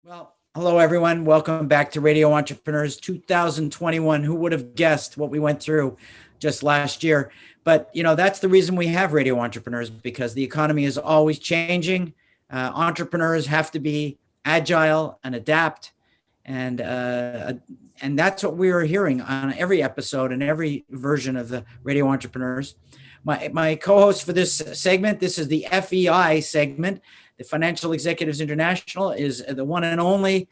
Well, hello everyone. Welcome back to Radio Entrepreneurs 2021. Who would have guessed what we went through just last year? But that's the reason we have Radio Entrepreneurs, because the economy is always changing. Entrepreneurs have to be agile and adapt, and that's what we are hearing on every episode and every version of the Radio Entrepreneurs. My co-host for this segment, this is the FEI segment. The Financial Executives International is the one and only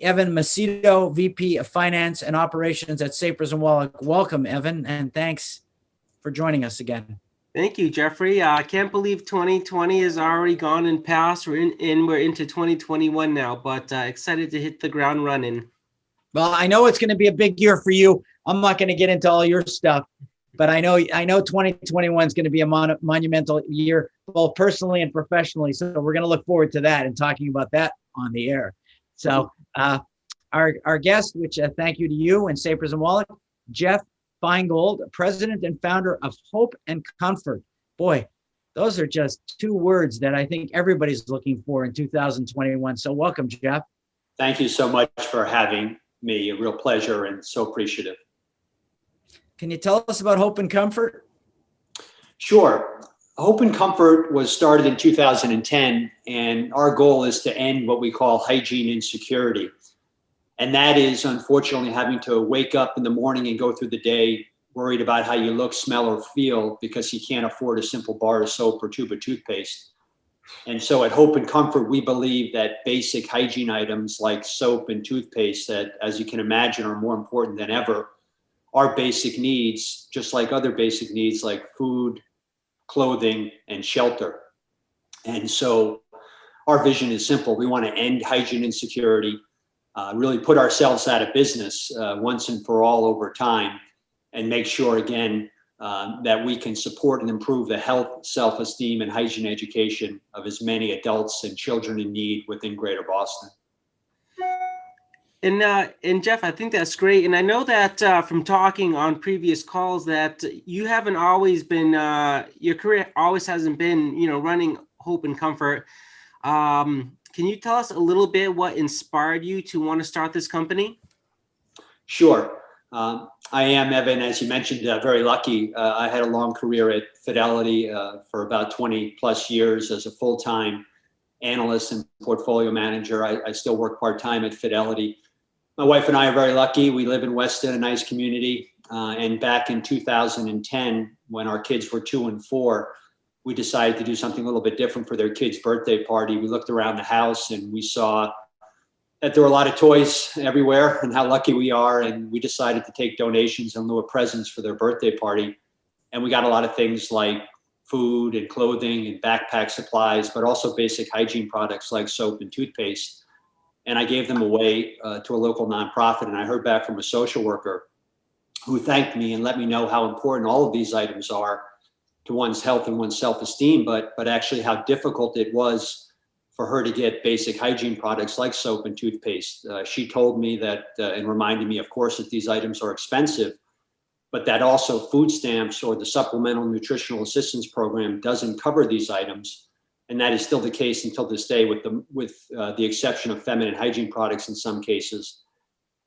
Evan Macedo, VP of Finance and Operations at Sapers and Wallack. Welcome, Evan, and thanks for joining us again. Thank you, Jeffrey. I can't believe 2020 is already gone and past. We're into 2021 now, but excited to hit the ground running. Well, I know it's going to be a big year for you. I'm not going to get into all your stuff, but I know 2021 is going to be a monumental year, both personally and professionally. So we're going to look forward to that and talking about that on the air. So our guest, which thank you to you and Sapers and Wallack, Jeff Feingold, president and founder of Hope and Comfort. Boy, those are just two words that I think everybody's looking for in 2021. So welcome, Jeff. Thank you so much for having me. A real pleasure and so appreciative. Can you tell us about Hope and Comfort? Sure. Hope and Comfort was started in 2010, and our goal is to end what we call hygiene insecurity. And that is, unfortunately, having to wake up in the morning and go through the day worried about how you look, smell, or feel because you can't afford a simple bar of soap or tube of toothpaste. And so at Hope and Comfort, we believe that basic hygiene items like soap and toothpaste that, as you can imagine, are more important than ever, are basic needs, just like other basic needs like food, clothing, and shelter. And so our vision is simple. We want to end hygiene insecurity, really put ourselves out of business once and for all over time, and make sure, again, that we can support and improve the health, self-esteem, and hygiene education of as many adults and children in need within Greater Boston. And Jeff, I think that's great. And I know that from talking on previous calls that you haven't always been, your career always hasn't been, running Hope and Comfort. Can you tell us a little bit what inspired you to want to start this company? Sure. I am, Evan, as you mentioned, very lucky. I had a long career at Fidelity for about 20 plus years as a full-time analyst and portfolio manager. I still work part-time at Fidelity. My wife and I are very lucky. We live in Weston, a nice community. And back in 2010, when our kids were 2 and 4, we decided to do something a little bit different for their kids' birthday party. We looked around the house and we saw that there were a lot of toys everywhere and how lucky we are. And we decided to take donations in lieu of presents for their birthday party. And we got a lot of things like food and clothing and backpack supplies, but also basic hygiene products like soap and toothpaste. And I gave them away to a local nonprofit. And I heard back from a social worker who thanked me and let me know how important all of these items are to one's health and one's self-esteem, but actually how difficult it was for her to get basic hygiene products like soap and toothpaste. She told me that, and reminded me, of course, that these items are expensive, but that also food stamps or the Supplemental Nutritional Assistance Program doesn't cover these items. And that is still the case until this day, with the exception of feminine hygiene products in some cases.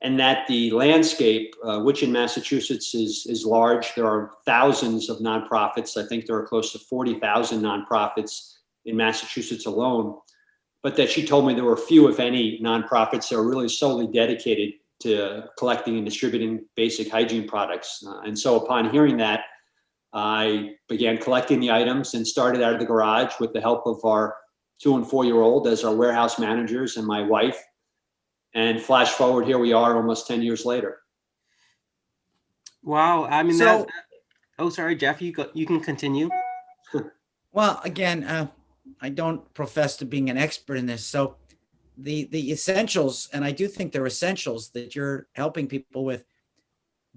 And that the landscape, which in Massachusetts is large, there are thousands of nonprofits. I think there are close to 40,000 nonprofits in Massachusetts alone. But that she told me there were few, if any, nonprofits that are really solely dedicated to collecting and distributing basic hygiene products. And so upon hearing that, I began collecting the items and started out of the garage with the help of our 2 and 4-year-old as our warehouse managers and my wife. And flash forward, here we are almost 10 years later. Wow. I mean, sorry, Jeff, you can continue. Well, again, I don't profess to being an expert in this. So the essentials, and I do think they're essentials that you're helping people with,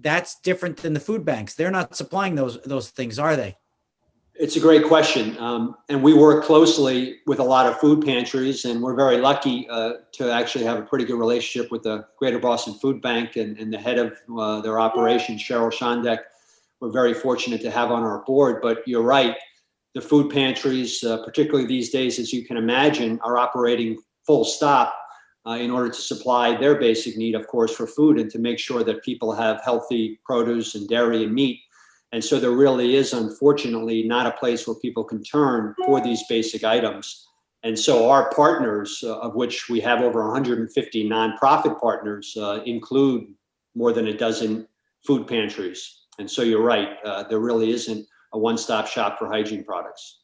that's different than the food banks. They're not supplying those things, are they? It's a great question. And we work closely with a lot of food pantries, and we're very lucky to actually have a pretty good relationship with the Greater Boston Food Bank and the head of their operation, Cheryl Shondek. We're very fortunate to have on our board, but you're right. The food pantries, particularly these days, as you can imagine, are operating full stop in order to supply their basic need, of course, for food and to make sure that people have healthy produce and dairy and meat. And so there really is, unfortunately, not a place where people can turn for these basic items. And so our partners, of which we have over 150 nonprofit partners, include more than a dozen food pantries. And so you're right, there really isn't a one-stop shop for hygiene products.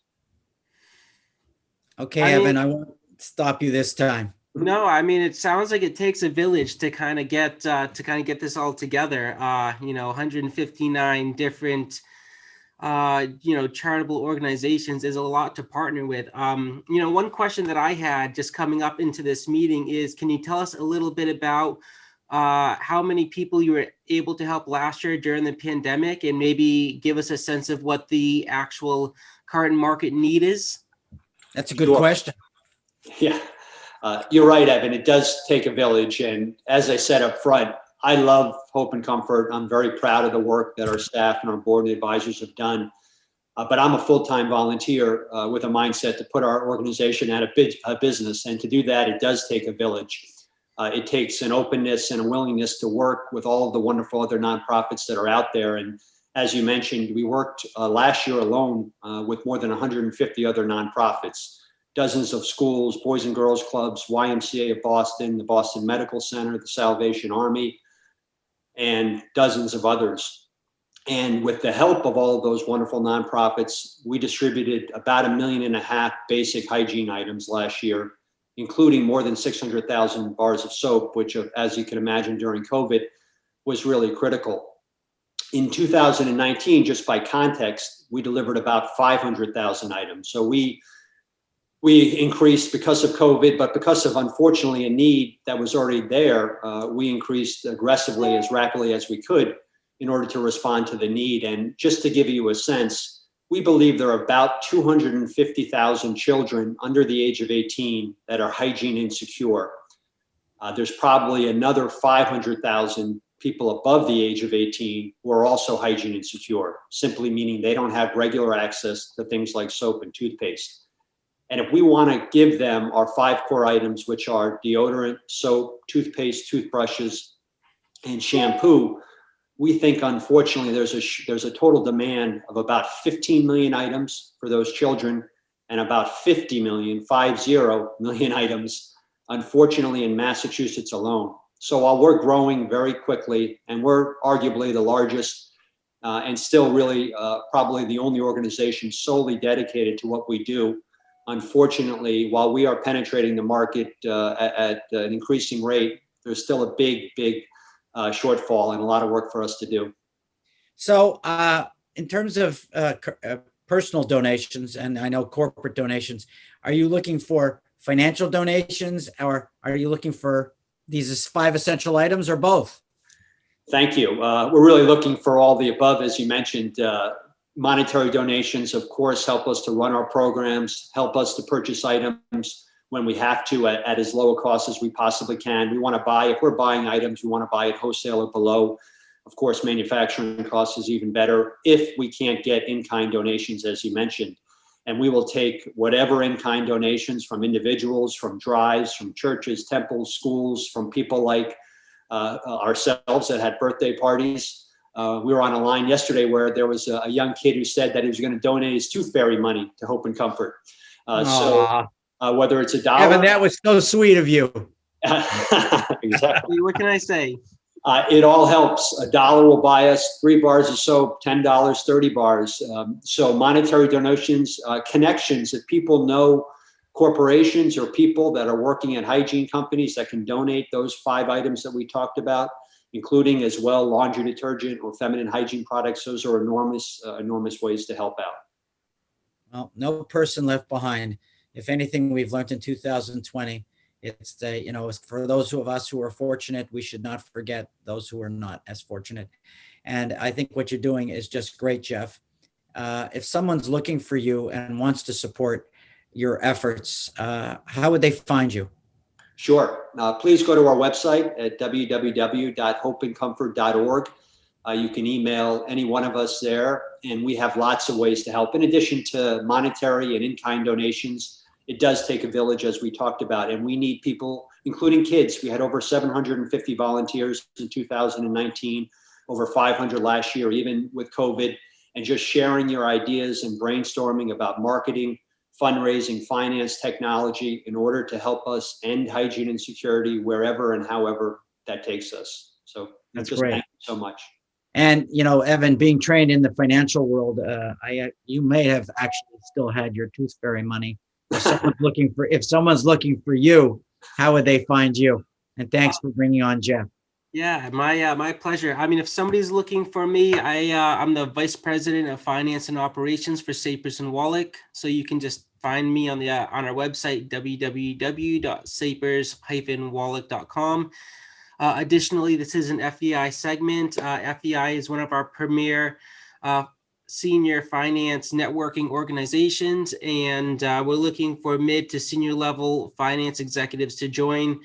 Okay, Evan, I won't stop you this time. No, I mean, it sounds like it takes a village to kind of get this all together. 159 different charitable organizations is a lot to partner with. One question that I had just coming up into this meeting is, can you tell us a little bit about how many people you were able to help last year during the pandemic, and maybe give us a sense of what the actual current market need is? That's a good question. Yeah. You're right, Evan. It does take a village. And as I said up front, I love Hope and Comfort. I'm very proud of the work that our staff and our board and advisors have done. But I'm a full-time volunteer with a mindset to put our organization out of business. And to do that, it does take a village. It takes an openness and a willingness to work with all of the wonderful other nonprofits that are out there. And as you mentioned, we worked last year alone with more than 150 other nonprofits. Dozens of schools, Boys and Girls Clubs, YMCA of Boston, the Boston Medical Center, the Salvation Army, and dozens of others. And with the help of all of those wonderful nonprofits, we distributed about 1.5 million basic hygiene items last year, including more than 600,000 bars of soap, which, as you can imagine, during COVID was really critical. In 2019, just by context, we delivered about 500,000 items. So we increased because of COVID, but because of, unfortunately, a need that was already there, we increased aggressively, as rapidly as we could, in order to respond to the need. And just to give you a sense, we believe there are about 250,000 children under the age of 18 that are hygiene insecure. There's probably another 500,000 people above the age of 18 who are also hygiene insecure, simply meaning they don't have regular access to things like soap and toothpaste. And if we want to give them our 5 core items, which are deodorant, soap, toothpaste, toothbrushes, and shampoo, we think, unfortunately, there's a total demand of about 15 million items for those children and about 50 million items, unfortunately, in Massachusetts alone. So while we're growing very quickly, and we're arguably the largest and still really probably the only organization solely dedicated to what we do, unfortunately, while we are penetrating the market at an increasing rate, there's still a big shortfall and a lot of work for us to do. So in terms of personal donations, and I know corporate donations, are you looking for financial donations, or are you looking for these 5 essential items, or both? Thank you. We're really looking for all the above, as you mentioned. Monetary donations, of course, help us to run our programs, help us to purchase items when we have to at as low a cost as we possibly can. We want to buy, if we're buying items, we want to buy at wholesale or below. Of course, manufacturing costs is even better if we can't get in-kind donations, as you mentioned. And we will take whatever in-kind donations from individuals, from drives, from churches, temples, schools, from people like ourselves that had birthday parties. We were on a line yesterday where there was a young kid who said that he was going to donate his tooth fairy money to Hope and Comfort. So whether it's $1, Evan, that was so sweet of you. Exactly. What can I say? It all helps. $1 will buy us 3 bars of soap, $10, 30 bars. So monetary donations, connections, if people know corporations or people that are working at hygiene companies that can donate those 5 items that we talked about, including as well laundry detergent or feminine hygiene products. Those are enormous ways to help out. Well, no person left behind. If anything, we've learned in 2020, it's for those of us who are fortunate, we should not forget those who are not as fortunate. And I think what you're doing is just great, Jeff. If someone's looking for you and wants to support your efforts, how would they find you? Sure. Please go to our website at www.hopeandcomfort.org. You can email any one of us there, and we have lots of ways to help. In addition to monetary and in-kind donations, it does take a village, as we talked about, and we need people including kids. We had over 750 volunteers in 2019, over 500 last year, even with COVID, and just sharing your ideas and brainstorming about marketing, fundraising, finance, technology in order to help us end hygiene insecurity wherever and however that takes us. So That's just great. thank you so much. And, you know, Evan, being trained in the financial world, you may have actually still had your tooth fairy money. If someone's looking for you, how would they find you? And thanks for bringing on Jeff. Yeah, my pleasure. I mean, if somebody's looking for me, I'm the vice president of finance and operations for Sapers and Wallack. So you can just find me on our website, www.sapers-wallack.com. Additionally, this is an FEI segment. FEI is one of our premier senior finance networking organizations, and we're looking for mid to senior level finance executives to join.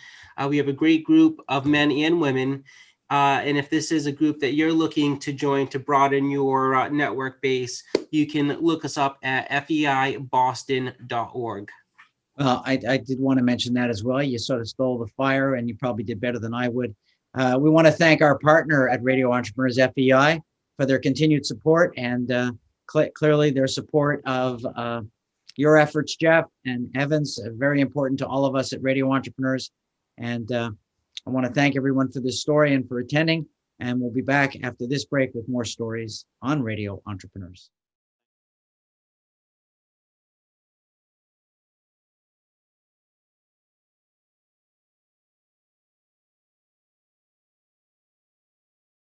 We have a great group of men and women. And if this is a group that you're looking to join to broaden your network base, you can look us up at feiboston.org. Well, I did want to mention that as well. You sort of stole the fire, and you probably did better than I would. We want to thank our partner at Radio Entrepreneurs, FEI, for their continued support, and clearly their support of your efforts, Jeff and Evans, very important to all of us at Radio Entrepreneurs. And I want to thank everyone for this story and for attending. And we'll be back after this break with more stories on Radio Entrepreneurs.